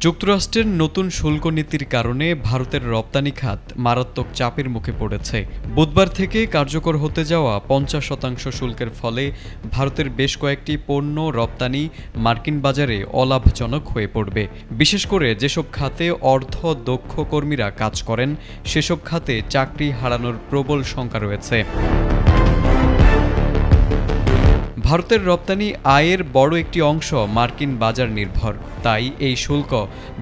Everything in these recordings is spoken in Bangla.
যুক্তরাষ্ট্রের নতুন শুল্ক নীতির কারণে ভারতের রপ্তানি খাত মারাত্মক চাপের মুখে পড়েছে। বুধবার থেকে কার্যকর হতে যাওয়া 50% শুল্কের ফলে ভারতের বেশ কয়েকটি পণ্য রপ্তানি মার্কিন বাজারে অলাভজনক হয়ে পড়বে। বিশেষ করে যেসব খাতে অর্ধ দক্ষ কর্মীরা কাজ করেন সেসব খাতে চাকরি হারানোর প্রবল শঙ্কা রয়েছে। ভারতের রপ্তানি আয়ের বড় একটি অংশ মার্কিন বাজার নির্ভর, তাই এই শুল্ক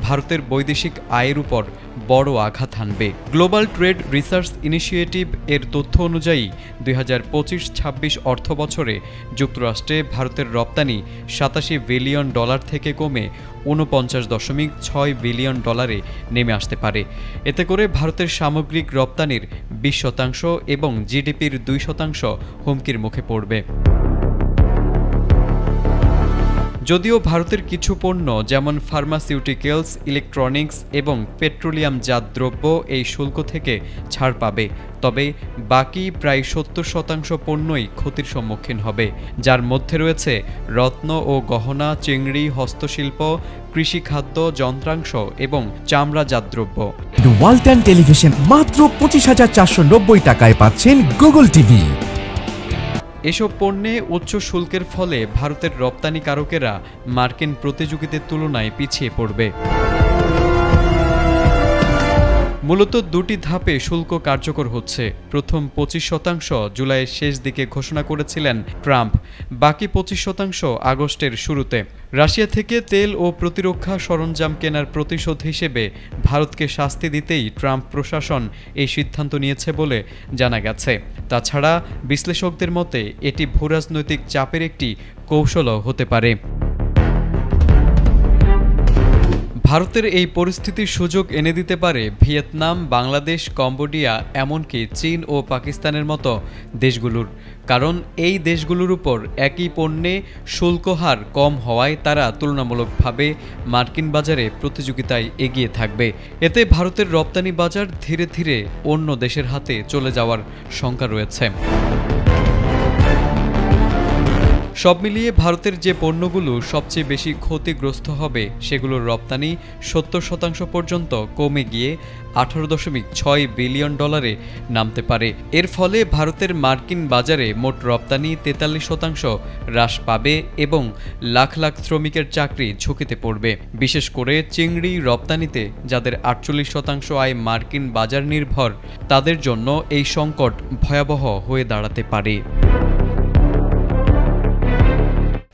ভারতের বৈদেশিক আয়ের উপর বড় আঘাত হানবে। গ্লোবাল ট্রেড রিসার্চ ইনিশিয়েটিভ এর তথ্য অনুযায়ী 2025-26 অর্থবছরে যুক্তরাষ্ট্রে ভারতের রপ্তানি $87 বিলিয়ন থেকে কমে $49.6 বিলিয়ন নেমে আসতে পারে। এতে করে ভারতের সামগ্রিক রপ্তানির 20% এবং জিডিপির 2% হুমকির মুখে পড়বে। যদিও ভারতের কিছু পণ্য যেমন ফার্মাসিউটিক্যালস, ইলেকট্রনিক্স এবং পেট্রোলিয়ামজাত দ্রব্য এই শুল্ক থেকে ছাড় পাবে, তবে বাকি প্রায় 70% পণ্যই ক্ষতির সম্মুখীন হবে, যার মধ্যে রয়েছে রত্ন ও গহনা, চিংড়ি, হস্তশিল্প, কৃষিখাদ্য, যন্ত্রাংশ এবং চামড়াজাত দ্রব্য। ওয়ালটন টেলিভিশন মাত্র 25,490 টাকায় পাচ্ছেন গুগল টিভি। এসব পণ্যে উচ্চ শুল্কের ফলে ভারতের রপ্তানিকারকেরা মার্কিন প্রতিযোগীদের তুলনায় পিছিয়ে পড়বে। মূলত দুটি ধাপে শুল্ক কার্যকর হচ্ছে। প্রথম 25% জুলাইয়ের শেষ দিকে ঘোষণা করেছিলেন ট্রাম্প, বাকি 25% আগস্টের শুরুতে। রাশিয়া থেকে তেল ও প্রতিরক্ষা সরঞ্জাম কেনার প্রতিশোধ হিসেবে ভারতকে শাস্তি দিতেই ট্রাম্প প্রশাসন এই সিদ্ধান্ত নিয়েছে বলে জানা গেছে। তাছাড়া বিশ্লেষকদের মতে এটি ভূরাজনৈতিক চাপের একটি কৌশলও হতে পারে। ভারতের এই পরিস্থিতির সুযোগ এনে দিতে পারে ভিয়েতনাম, বাংলাদেশ, কম্বোডিয়া, এমনকি চীন ও পাকিস্তানের মতো দেশগুলোর। কারণ এই দেশগুলোর উপর একই পণ্যে শুল্ক হার কম হওয়ায় তারা তুলনামূলকভাবে মার্কিন বাজারে প্রতিযোগিতায় এগিয়ে থাকবে। এতে ভারতের রপ্তানি বাজার ধীরে ধীরে অন্য দেশের হাতে চলে যাওয়ার শঙ্কা রয়েছে। সব মিলিয়ে ভারতের যে পণ্যগুলো সবচেয়ে বেশি ক্ষতিগ্রস্ত হবে সেগুলোর রপ্তানি 70% পর্যন্ত কমে গিয়ে $18.6 বিলিয়ন নামতে পারে। এর ফলে ভারতের মার্কিন বাজারে মোট রপ্তানি 43% হ্রাস পাবে এবং লাখ লাখ শ্রমিকের চাকরি ঝুঁকিতে পড়বে। বিশেষ করে চিংড়ি রপ্তানিতে যাদের 48% আয় মার্কিন বাজার নির্ভর, তাদের জন্য এই সংকট ভয়াবহ হয়ে দাঁড়াতে পারে।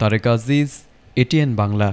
তারেক আজিজ, এটিএন বাংলা।